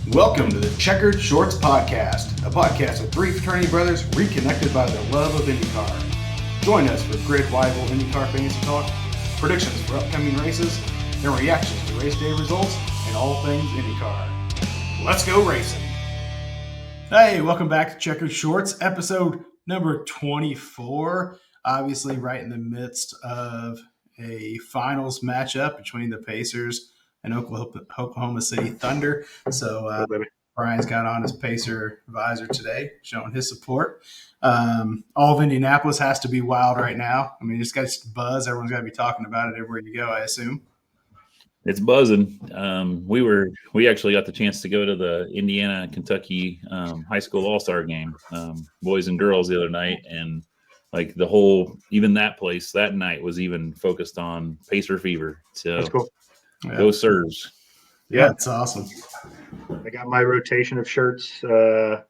Welcome to the Checkered Shorts Podcast, a podcast of three fraternity brothers reconnected by the love of IndyCar. Join us for grid-rival IndyCar fantasy talk, predictions for upcoming races, and reactions to race day results and all things IndyCar. Let's go racing! Hey, welcome back to Checkered Shorts, episode number 24. Obviously, right in the midst of a finals matchup between the Pacers and Oklahoma City Thunder. So Brian's got on his Pacer visor today, showing his support. All of Indianapolis has to be wild right now. I mean, it's got buzz. Everyone's got to be talking about it everywhere you go, I assume. It's buzzing. We actually got the chance to go to the Indiana-Kentucky high school all-star game, boys and girls, the other night, and like the whole, even that place that night was even focused on Pacer fever. So that's cool. Go Sirs. Yeah, it's awesome. I got my rotation of shirts to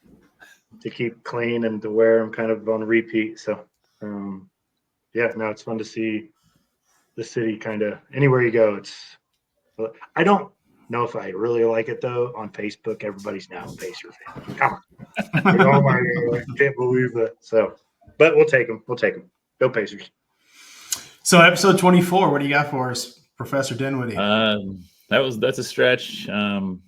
keep clean and to wear them kind of on repeat. So, it's fun to see the city kind of anywhere you go. I don't know if I really like it though. On Facebook, everybody's now a Pacer fan. Come on, oh my God, I can't believe it. So, but we'll take them. We'll take them. Go Pacers. So, episode 24. What do you got for us, Professor Dinwiddie? That's a stretch. I'll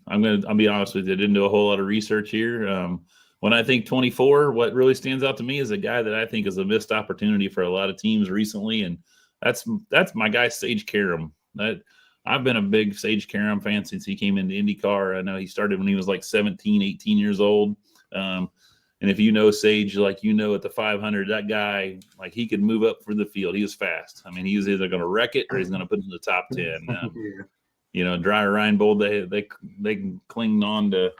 be honest with you. I didn't do a whole lot of research here. When I think 24, what really stands out to me is a guy that I think is a missed opportunity for a lot of teams recently, and that's my guy Sage Karam. I've been a big Sage Karam fan since he came into IndyCar. I know he started when he was like 17, 18 years old. And if you know Sage, like you know at the 500, that guy, like he could move up for the field. He was fast. I mean, he was either going to wreck it or he's going to put it in the top 10. Dry Reinbold, they clinged on to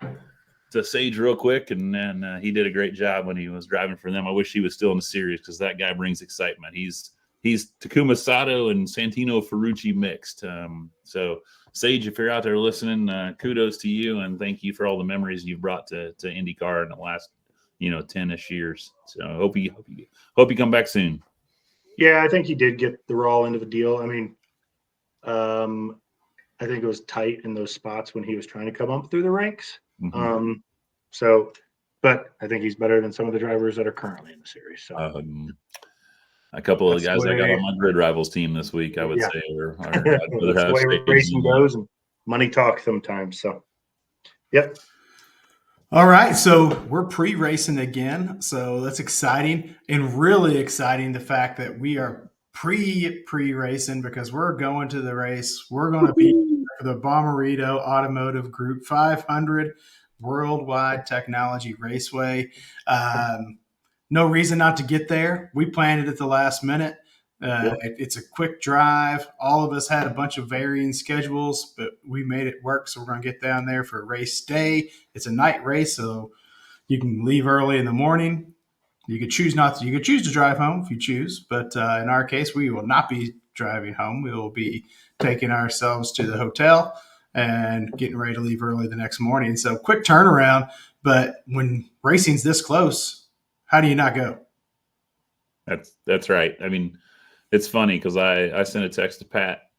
Sage real quick, and then he did a great job when he was driving for them. I wish he was still in the series because that guy brings excitement. He's Takuma Sato and Santino Ferrucci mixed. So Sage, if you're out there listening, kudos to you and thank you for all the memories you've brought to IndyCar in the last 10-ish years. So hope you come back soon. Yeah, I think he did get the raw end of the deal. I mean, I think it was tight in those spots when he was trying to come up through the ranks. Mm-hmm. But I think he's better than some of the drivers that are currently in the series. So. A couple of the guys I got on my Grid Rivals team this week, I would say, that's the way racing goes, and money talks sometimes. So, yep. All right, so we're pre-racing again, so that's exciting and really exciting. The fact that we are pre-racing because we're going to the race. We're going to be for the Bommarito Automotive Group 500 Worldwide Technology Raceway. No reason not to get there. We planned it at the last minute. It's a quick drive. All of us had a bunch of varying schedules, but we made it work. So we're going to get down there for race day. It's a night race, so you can leave early in the morning. You could choose not to. You could choose to drive home if you choose, but in our case, we will not be driving home. We will be taking ourselves to the hotel and getting ready to leave early the next morning. So quick turnaround, but when racing's this close, how do you not go? That's right. I mean, it's funny because I sent a text to Pat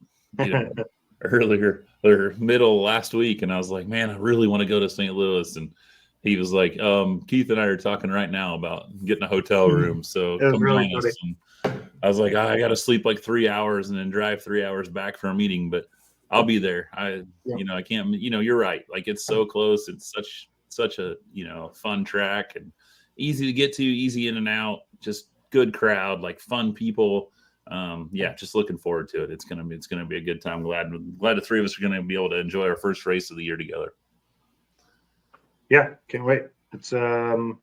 earlier or middle last week, and I was like, man, I really want to go to St. Louis. And he was like, Keith and I are talking right now about getting a hotel room. So come really join us. And I was like, I got to sleep like 3 hours and then drive 3 hours back for a meeting, but I'll be there. I can't, you're right. Like it's so close. It's such a, fun track and easy to get to, easy in and out, just good crowd, like fun people. Just looking forward to it. It's gonna be a good time. Glad the three of us are gonna be able to enjoy our first race of the year together. Yeah, can't wait. It's it's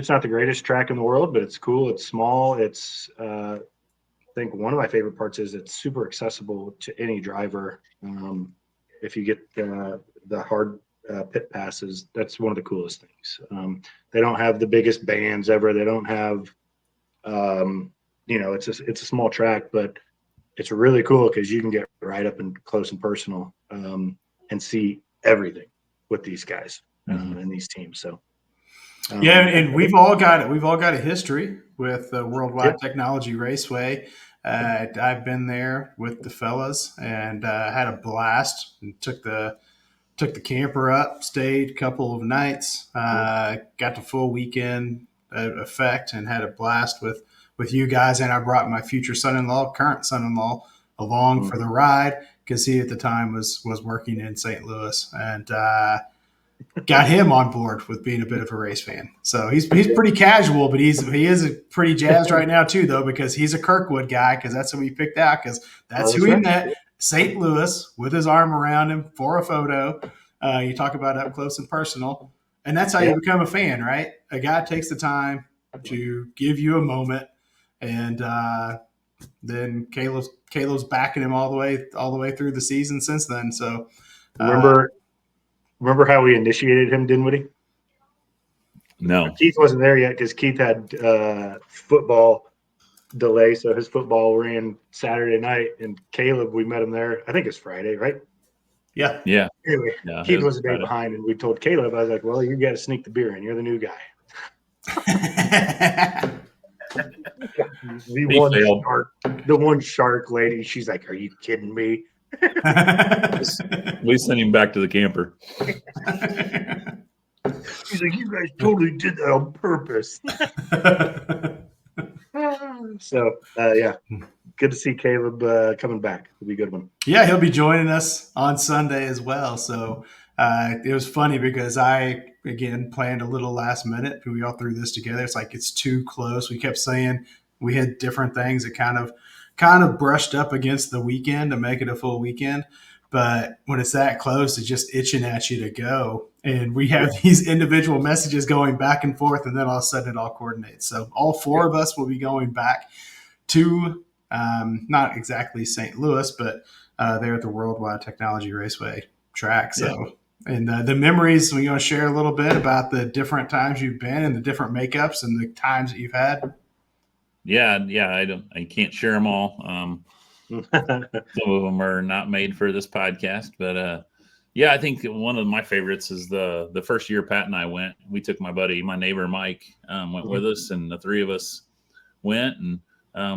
not the greatest track in the world, but it's cool. It's small. It's I think one of my favorite parts is it's super accessible to any driver. If you get the hard pit passes, that's one of the coolest things. They don't have the biggest bands ever. They don't have, it's a small track, but it's really cool because you can get right up and close and personal and see everything with these guys and these teams. So, and we've all got it. We've all got a history with the Worldwide Technology Raceway. I've been there with the fellas and had a blast and took the took the camper up, stayed a couple of nights, got the full weekend effect, and had a blast with you guys. And I brought my future son-in-law, current son-in-law, along for the ride because he at the time was working in St. Louis, and got him on board with being a bit of a race fan. So he's pretty casual, but he is pretty jazzed right now too, though, because he's a Kirkwood guy, because that's who we picked out, because that's who he met. St. Louis with his arm around him for a photo. You talk about up close and personal, and that's how you become a fan, right? A guy takes the time to give you a moment, and then Caleb's backing him all the way through the season since then. So remember how we initiated him, didn't we? No, Keith wasn't there yet because Keith had football delay, so his football ran Saturday night, and Caleb, we met him there. I think it's Friday, right? Yeah. Anyway, Keith was a day behind, and we told Caleb, I was like, "Well, you got to sneak the beer in. You're the new guy." The one shark lady, she's like, "Are you kidding me?" We sent him back to the camper. He's like, "You guys totally did that on purpose." So, good to see Caleb coming back. It'll be a good one. Yeah, he'll be joining us on Sunday as well. So it was funny because I, again, planned a little last minute. We all threw this together. It's like it's too close. We kept saying we had different things that kind of brushed up against the weekend to make it a full weekend. But when it's that close, it's just itching at you to go. And we have these individual messages going back and forth, and then all of a sudden it all coordinates. So all four of us will be going back to not exactly St. Louis, but there at the Worldwide Technology Raceway track. So, and the memories, we want to share a little bit about the different times you've been and the different makeups and the times that you've had. Yeah. I can't share them all. Some of them are not made for this podcast, but I think one of my favorites is the first year Pat and I went. We took my neighbor Mike went with us, and the three of us went, and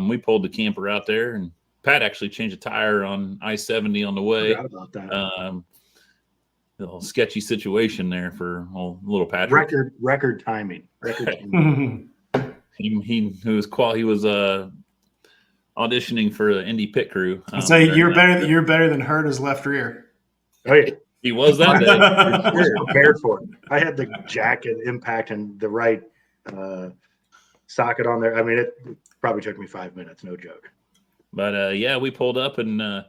we pulled the camper out there, and Pat actually changed a tire on I-70 on the way. Forgot about that. A little sketchy situation there for little Patrick. Record timing. He was auditioning for the Indy pit crew. So you're better than Herta's left rear. Oh yeah, he was that day. I was prepared for it. I had the jacket impact and the right socket on there. I mean, it probably took me 5 minutes, no joke. But we pulled up, and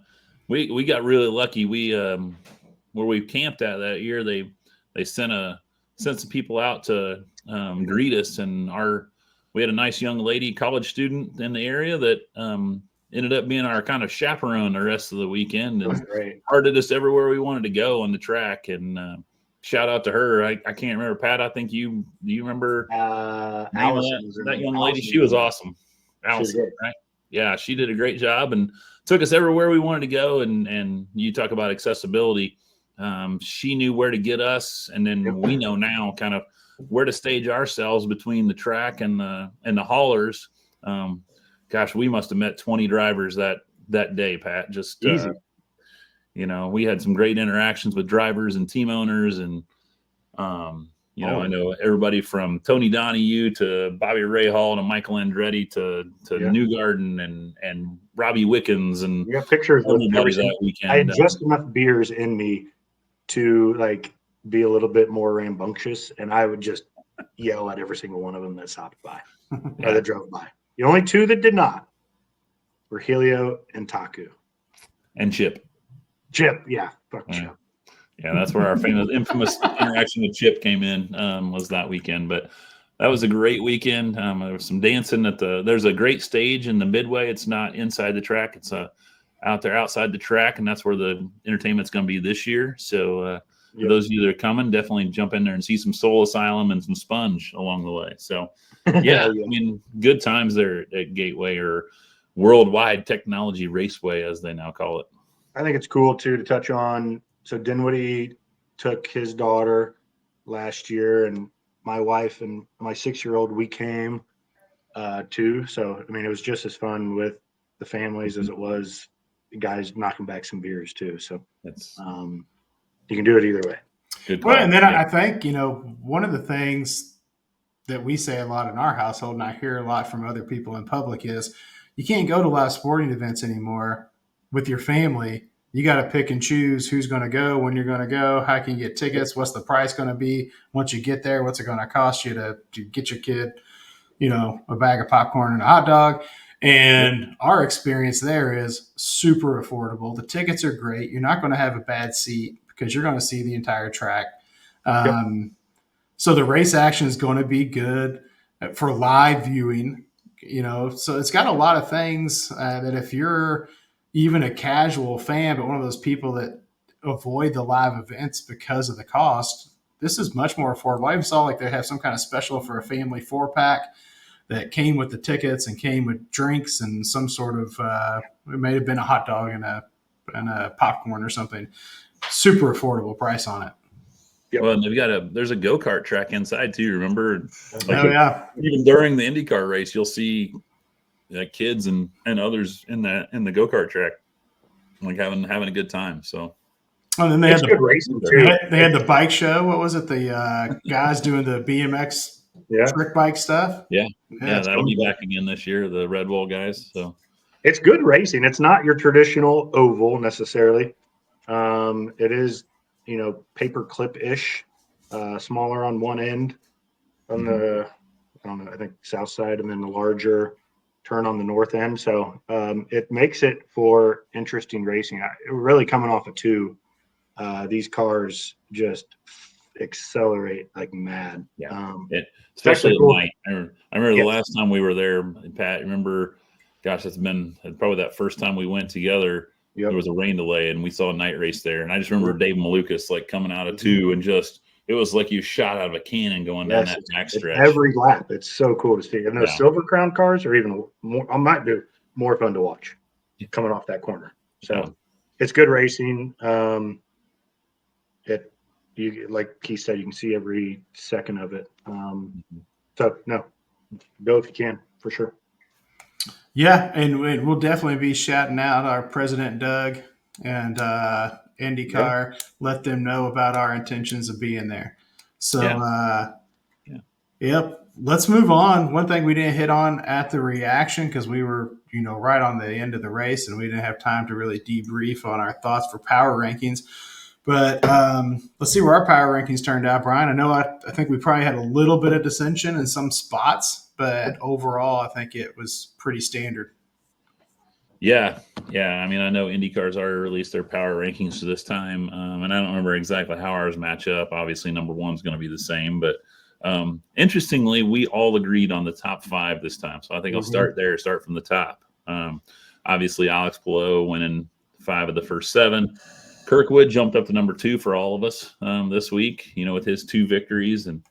we got really lucky. We where we camped at that year, they sent some people out to greet us, and we had a nice young lady, college student in the area that ended up being our kind of chaperone the rest of the weekend, and started us everywhere we wanted to go on the track. And shout out to her. I can't remember, Pat. I think do you remember Allison, that young lady? She was awesome. Allison, right? Yeah, she did a great job and took us everywhere we wanted to go. And you talk about accessibility. She knew where to get us, and then we know now kind of where to stage ourselves between the track and the haulers. Gosh, we must have met 20 drivers that day, Pat. Just easy. We had some great interactions with drivers and team owners, and I know everybody from Tony Donahue to Bobby Rahal to Michael Andretti to Newgarden and Robbie Wickens, and we got pictures with everybody that weekend. I had just enough beers in me to be a little bit more rambunctious, and I would just yell at every single one of them that stopped by or that drove by. The only two that did not were Helio and Taku. And Chip. Chip, yeah. Fuck Chip. Yeah, that's where our infamous interaction with Chip came in, was that weekend. But that was a great weekend. There was some dancing there's a great stage in the midway. It's not inside the track. It's out there outside the track, and that's where the entertainment's going to be this year. So for those of you that are coming, definitely jump in there and see some Soul Asylum and some Sponge along the way. So, I mean, good times there at Gateway, or Worldwide Technology Raceway, as they now call it. I think it's cool, too, to touch on. So Dinwiddie took his daughter last year, and my wife and my 6-year-old, we came too. So, I mean, it was just as fun with the families as it was the guys knocking back some beers too. So that's You can do it either way. Good call. Well, and then Yeah. I think, one of the things that we say a lot in our household, and I hear a lot from other people in public, is you can't go to a lot of sporting events anymore with your family. You got to pick and choose who's going to go, when you're going to go, how can you get tickets, what's the price going to be once you get there, what's it going to cost you to get your kid, a bag of popcorn and a hot dog. And our experience there is super affordable. The tickets are great. You're not going to have a bad seat because you're going to see the entire track. Yep. So the race action is going to be good for live viewing, so it's got a lot of things that if you're even a casual fan, but one of those people that avoid the live events because of the cost, this is much more affordable. I even saw like they have some kind of special for a family 4-pack that came with the tickets and came with drinks and some sort of, it may have been a hot dog and a popcorn or something. Super affordable price on it. Yep. Well, and there's a go-kart track inside too. Remember, Yeah. even during the IndyCar race, you'll see kids and others in the go-kart track, like having a good time. So, and then they had good racing too. They had the bike show. What was it? The guys doing the BMX trick bike stuff. Yeah, that'll be back again this year. The Red Bull guys. So it's good racing. It's not your traditional oval necessarily. It is, paper clip-ish, smaller on one end on the, I don't know, I think south side, and then the larger turn on the north end. So it makes it for interesting racing. Really coming off of 2, these cars just accelerate like mad. Yeah, especially at night. I remember the last time we were there, Pat. Remember, gosh, it's been probably that first time we went together. Yep. There was a rain delay, and we saw a night race there. And I just remember Dave Malukas coming out of 2, and it was like you shot out of a cannon going down that back stretch. Every lap, it's so cool to see. And those Silver Crown cars are even more. I might be more fun to watch coming off that corner. So it's good racing. You like Keith said, you can see every second of it. So no, go if you can, for sure. Yeah, and we'll definitely be shouting out our president Doug and IndyCar. Let them know about our intentions of being there. So, yep. Let's move on. One thing we didn't hit on at the reaction, because we were, right on the end of the race, and we didn't have time to really debrief on our thoughts for power rankings. But let's see where our power rankings turned out, Brian. I know I think we probably had a little bit of dissension in some spots, but overall, I think it was pretty standard. Yeah. I mean, I know IndyCar's already released their power rankings for this time, and I don't remember exactly how ours match up. Obviously, number 1 is going to be the same, but interestingly, we all agreed on the top 5 this time. So I think I'll start from the top. Obviously, Alex Palou winning 5 of the first 7. Kirkwood jumped up to number 2 for all of us this week, with his 2 victories. And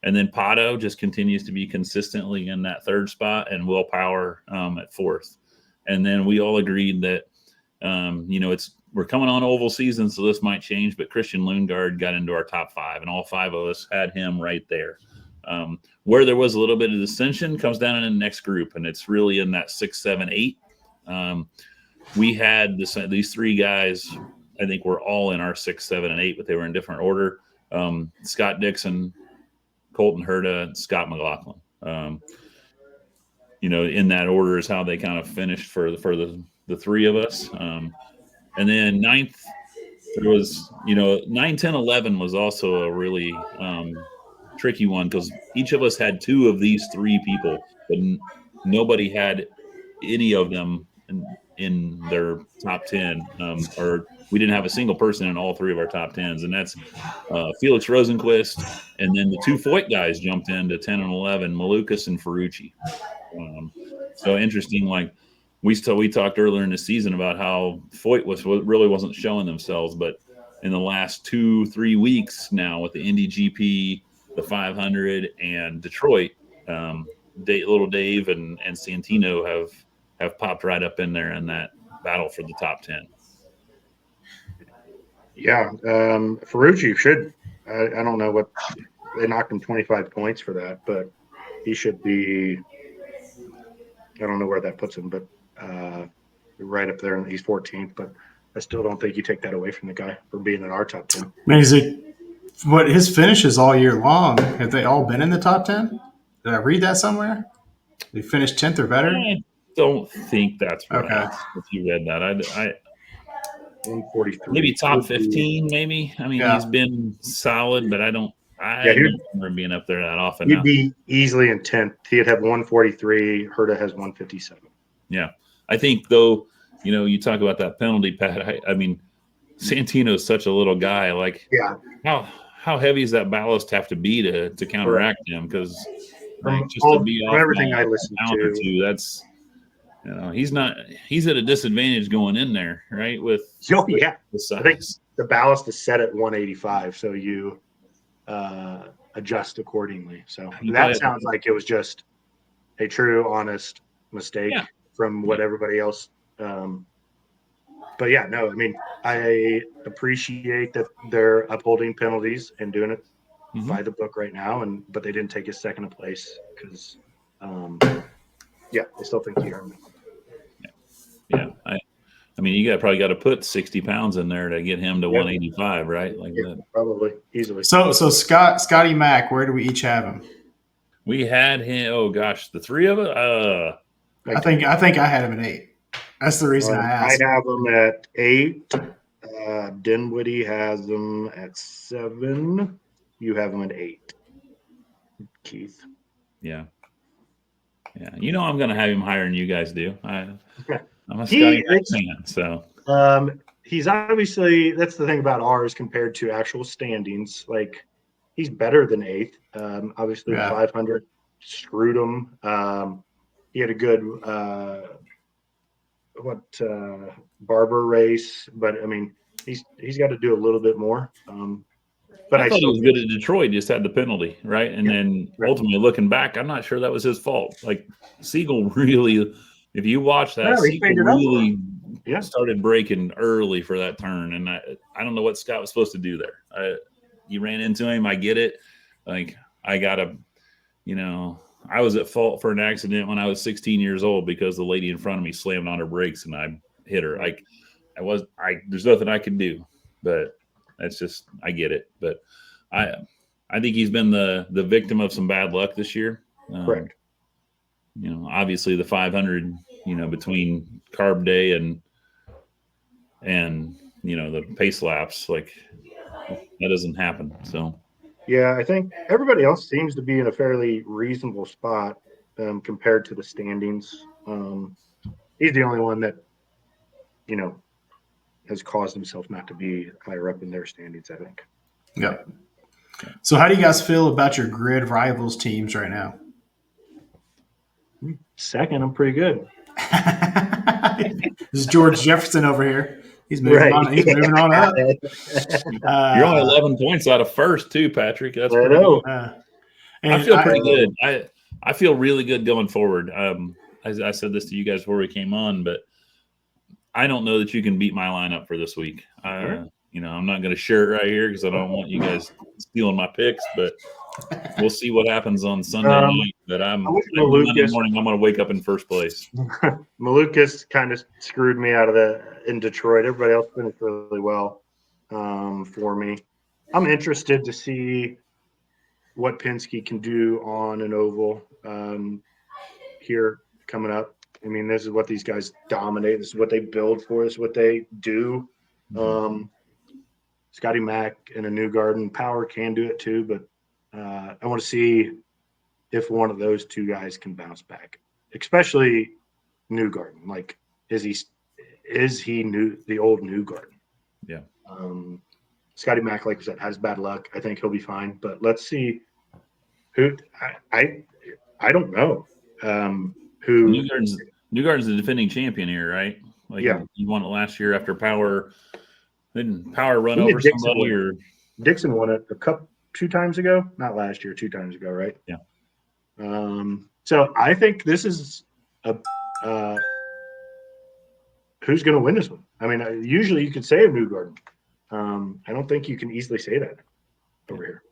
then Pato just continues to be consistently in that 3rd spot, and Will Power at 4th. And then we all agreed that, we're coming on oval season, so this might change, but Christian Lundgaard got into our top 5, and all 5 of us had him right there. Where there was a little bit of dissension comes down in the next group, and it's really in that 6, 7, 8. We had these 3 guys, I think we're all in our 6, 7, and 8, but they were in different order. Scott Dixon, Colton Herta, and Scott McLaughlin. In that order is how they kind of finished for the 3 of us. And then 9th, there was, 9, 10, 11 was also a really tricky one, because each of us had 2 of these 3 people, but nobody had any of them in their top 10, or we didn't have a single person in all 3 of our top 10s, and that's Felix Rosenquist, and then the 2 Foyt guys jumped into 10 and 11, Malukas and Ferrucci. So interesting, we talked earlier in the season about how Foyt really wasn't showing themselves, but in the last 2-3 weeks now with the Indy GP, the 500, and Detroit, little Dave and Santino have popped right up in there in that battle for the top 10. Yeah, Ferrucci should. I don't know what they knocked him 25 points for that, but he should be. I don't know where that puts him, but right up there, and he's 14th. But I still don't think you take that away from the guy for being in our top 10. I mean, is it what his finishes all year long? Have they all been in the top 10? Did I read that somewhere? They finished 10th or better? I don't think that's right. Okay. If you read that, I 143. maybe top 15, maybe. I mean, Yeah. he's been solid, but I don't Yeah, remember him being up there that often He'd now. be easily in 10th. He'd have 143. Herta has 157. Yeah. I think, though, you talk about that penalty, Pat. I mean, Santino's such a little guy. Like, Yeah. how heavy does that ballast have to be to counteract him? Because just to be off everything by I listened a pound or to, two, that's he's at a disadvantage going in there, right? With oh yeah, the I think size. the ballast is set at 185, so you adjust accordingly. So that sounds like it was just a true, honest mistake from what everybody else. But yeah, no, I mean, I appreciate that they're upholding penalties and doing it by the book right now, but they didn't take his second place because, I still think he earned it. Yeah, I mean, you probably got to put 60 pounds in there to get him to 185, right? Like that. Probably easily. So Scotty Mack, where do we each have him? We had him. Oh gosh, the three of us. I think I had him at 8. That's the reason I asked. I have him at 8. Dinwiddie has him at 7. You have him at 8. Keith. Yeah. I'm going to have him higher than you guys do. I'm a Scotty Mack fan, so. He's obviously, that's the thing about ours compared to actual standings. Like, he's better than 8th. Obviously, 500 screwed him. He had a good Barber race, but I mean, he's got to do a little bit more. But I thought he was good at Detroit, just had the penalty, right? And then ultimately looking back, I'm not sure that was his fault. Like, Siegel really, if you watch that, Siegel really started breaking early for that turn. And I don't know what Scott was supposed to do there. You ran into him. I get it. Like, I got to, I was at fault for an accident when I was 16 years old because the lady in front of me slammed on her brakes and I hit her. Like, there's nothing I can do, but that's just, I get it. But I think he's been the victim of some bad luck this year. Correct. Obviously the 500, between carb day and the pace laps, like, that doesn't happen. So. Yeah, I think everybody else seems to be in a fairly reasonable spot compared to the standings. He's the only one that, has caused himself not to be higher up in their standings, I think. Yeah. So how do you guys feel about your grid rivals teams right now? Second, I'm pretty good. This is George Jefferson over here. He's moving on. He's moving on up. You're only 11 points out of first, too, Patrick. That's pretty good. I feel pretty good. I feel really good going forward. I said this to you guys before we came on, but I don't know that you can beat my lineup for this week. I'm not going to share it right here because I don't want you guys stealing my picks, but we'll see what happens on Sunday night. But Monday morning, I'm going to wake up in first place. Malukas kind of screwed me out of in Detroit. Everybody else finished really well for me. I'm interested to see what Penske can do on an oval here coming up. I mean, this is what these guys dominate. This is what they build for. This is what they do. Scotty Mack and a Newgarden. Power can do it too, but I want to see if one of those two guys can bounce back, especially Newgarden. Like, is he the old Newgarden? Yeah. Scotty Mack, like I said, has bad luck. I think he'll be fine, but let's see who. I don't know who. Newgarden's the defending champion here, right? Like, he won it last year after Power. Didn't Power run over somebody? Or Dixon won it 2 times ago. Not last year, 2 times ago, right? Yeah. So I think this is who's going to win this one. I mean, usually you could say a Newgarden. I don't think you can easily say that over here.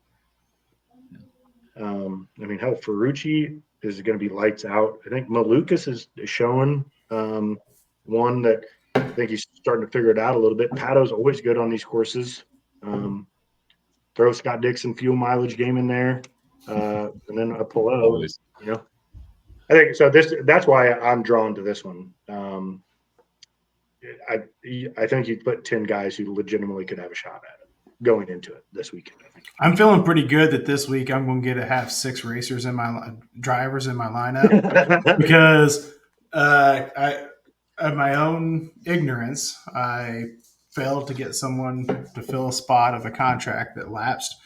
I mean, hell, Ferrucci is going to be lights out. I think Malukas is showing one that I think he's starting to figure it out a little bit. Pato's always good on these courses. Throw Scott Dixon fuel mileage game in there, and then a Pelot. Always. I think so. That's why I'm drawn to this one. I think you put 10 guys who legitimately could have a shot at it going into it this weekend. I think I'm feeling pretty good that this week I'm going to have 6 racers in my drivers in my lineup because I, of my own ignorance, I failed to get someone to fill a spot of a contract that lapsed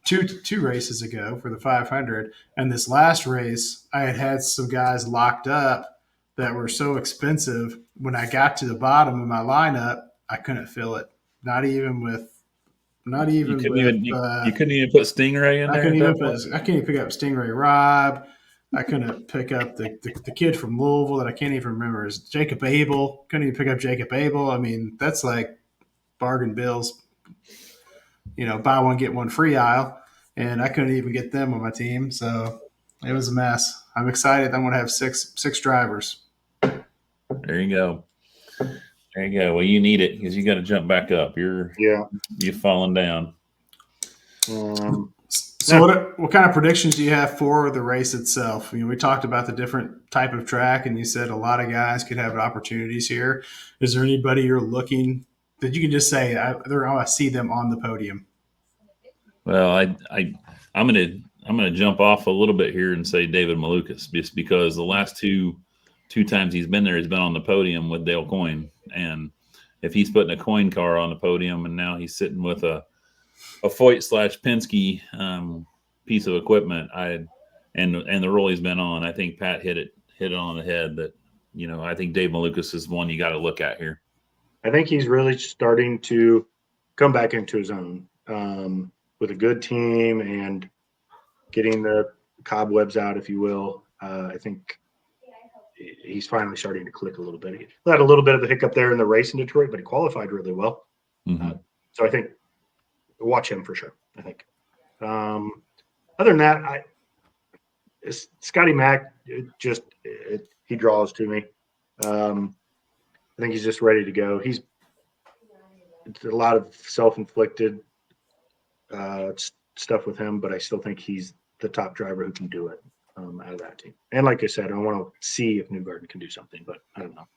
two races ago for the 500. And this last race, I had some guys locked up that were so expensive. When I got to the bottom of my lineup, I couldn't fill it. Not even with. You couldn't even put Stingray in there. I can't even pick up Stingray Rob. I couldn't pick up the kid from Louisville that I can't even remember is Jacob Abel. Couldn't even pick up Jacob Abel. I mean, that's like bargain bills. Buy one get one free aisle, and I couldn't even get them on my team. So it was a mess. I'm excited. I'm going to have six drivers. There you go. Well, you need it because you got to jump back up. You're falling down. So what kind of predictions do you have for the race itself? We talked about the different type of track, and you said a lot of guys could have opportunities here. Is there anybody you're looking that you can just say I see them on the podium? Well, I'm gonna jump off a little bit here and say David Malukas, just because the last two times he's been there, he's been on the podium with Dale Coyne, and if he's putting a Coyne car on the podium, and now he's sitting with a Foyt/Penske piece of equipment, and the role he's been on, I think Pat hit it on the head. That I think Dave Malukas is one you got to look at here. I think he's really starting to come back into his own with a good team and getting the cobwebs out, if you will. I think he's finally starting to click a little bit. He had a little bit of a hiccup there in the race in Detroit, but he qualified really well. Mm-hmm. So I think watch him for sure. I think. Other than that, Scotty Mack he draws to me. I think he's just ready to go. It's a lot of self-inflicted stuff with him, but I still think he's the top driver who can do it out of that team. And like I said, I want to see if Newgarden can do something, but I don't know.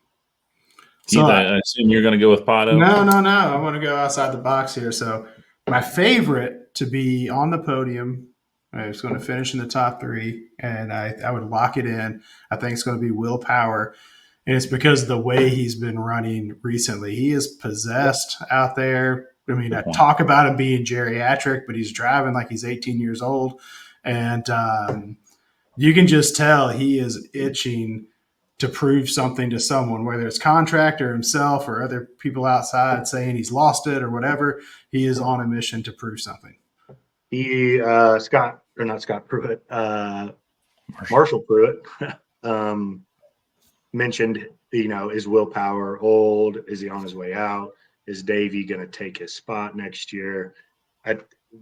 So I assume you're going to go with Pato? No. I want to go outside the box here. So my favorite to be on the podium, I was going to finish in the top 3, and I would lock it in. I think it's going to be Will Power. And it's because of the way he's been running recently. He is possessed out there. I mean, I talk about him being geriatric, but he's driving like he's 18 years old. And you can just tell he is itching to prove something to someone, whether it's contractor himself or other people outside saying he's lost it or whatever. He is on a mission to prove something. Marshall Pruitt mentioned, is Will Power old? Is he on his way out? Is Davey going to take his spot next year?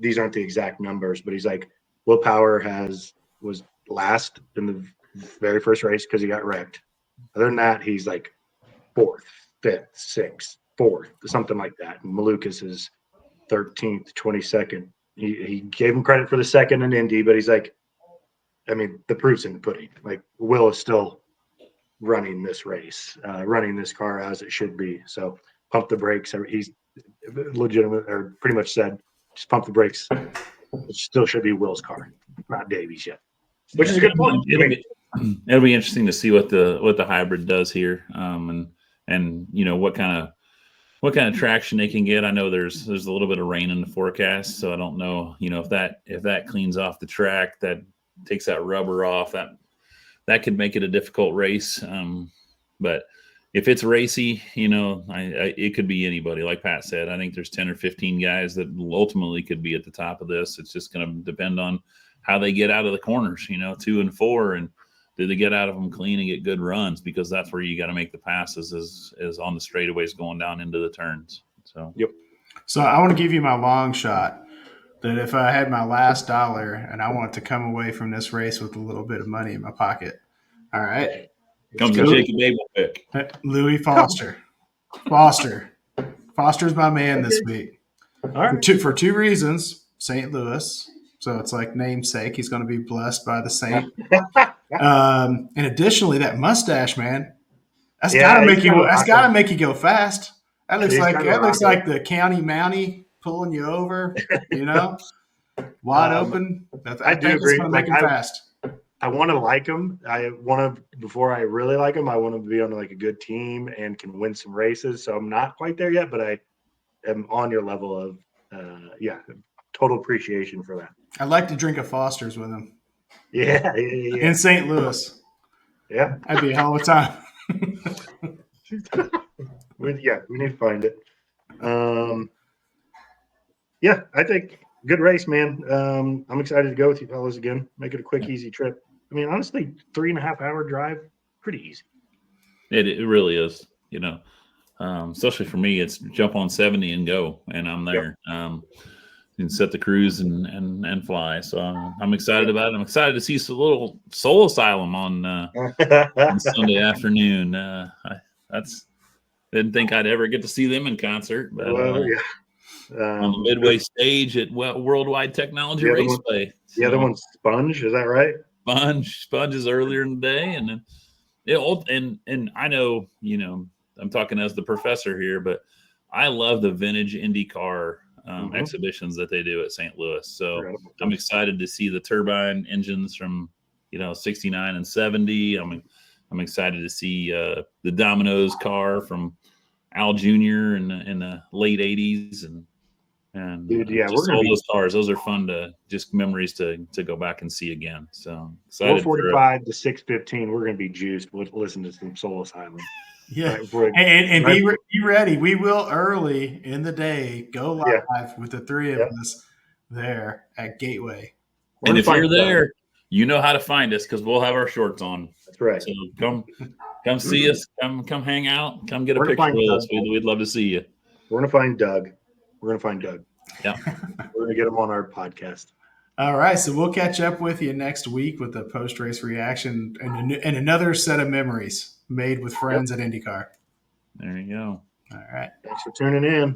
These aren't the exact numbers, but he's like, Will Power was last in the very first race because he got wrecked. Other than that, he's like 4th, 5th, 6th, 4th, something like that. And Malukas is 13th, 22nd. He gave him credit for the second in Indy, but he's like, I mean, the proof's in the pudding. Like, Will is still running this race, running this car as it should be. So pump the brakes. He's legitimate, or pretty much said, just pump the brakes. It still should be Will's car, not Davies yet, which is a good point. It'll be interesting to see what the hybrid does here, and what kind of traction they can get. I know there's a little bit of rain in the forecast, so I don't know, if that cleans off the track, that takes that rubber off, that could make it a difficult race. But if it's racy, it could be anybody. Like Pat said, I think there's 10 or 15 guys that ultimately could be at the top of this. It's just going to depend on how they get out of the corners, 2 and 4, and do they get out of them clean and get good runs, because that's where you got to make the passes is on the straightaways going down into the turns. So, yep. So I want to give you my long shot that if I had my last dollar and I want to come away from this race with a little bit of money in my pocket. All right. Comes a Jacob Abel pick. Louis Foster. Foster. Foster's my man this week. All right. For two reasons. St. Louis. So it's like namesake. He's going to be blessed by the Saint. And additionally, that mustache, man, that's Yeah, gotta he's make you. kinda That's gotta make you go fast. That looks He's like kinda rocking. the county mountie pulling you over. You know, wide open. I I do think it's agree. going to Like make him fast. I want to like him. I want to before I really like him. I want him to be on like a good team and can win some races. So I'm not quite there yet, but I am on your level of total appreciation for that. I'd like to drink a Foster's with him Yeah, in St. Louis. yeah. That'd be a hell of a time. We need to find it. Yeah, I think good race, man. I'm excited to go with you fellas again. Make it a quick, easy trip. I mean, honestly, 3.5 hour drive, pretty easy. It really is, you know. Especially for me, it's jump on 70 and go, and I'm there. And set the cruise and fly. So I'm excited about it. I'm excited to see a little Soul Asylum on Sunday afternoon. Didn't think I'd ever get to see them in concert, but on the midway stage at Worldwide Technology Raceway. The other one's Sponge, is that right? Sponge is earlier in the day, and then and I know, you know, I'm talking as the professor here, but I love the vintage IndyCar exhibitions that they do at St. Louis. So I'm excited to see the turbine engines from, you know, 69 and 70. I'm excited to see the Domino's car from Al Jr. in the late 80s and Dude, just all those cars. Those are fun just memories to go back and see again. So excited. 445 to 615. We're going to be juiced. We'll listen to some Soul Asylum. Yeah, and be ready. We will early in the day go live with the three of us there at Gateway. And if you're there, you know how to find us because we'll have our shorts on. That's right. So come see us. Come hang out. Come get a picture with us. We'd love to see you. We're gonna find Doug. Yeah, we're gonna get him on our podcast. All right, so we'll catch up with you next week with the post-race reaction and another set of memories made with friends at IndyCar. There you go. All right. Thanks for tuning in.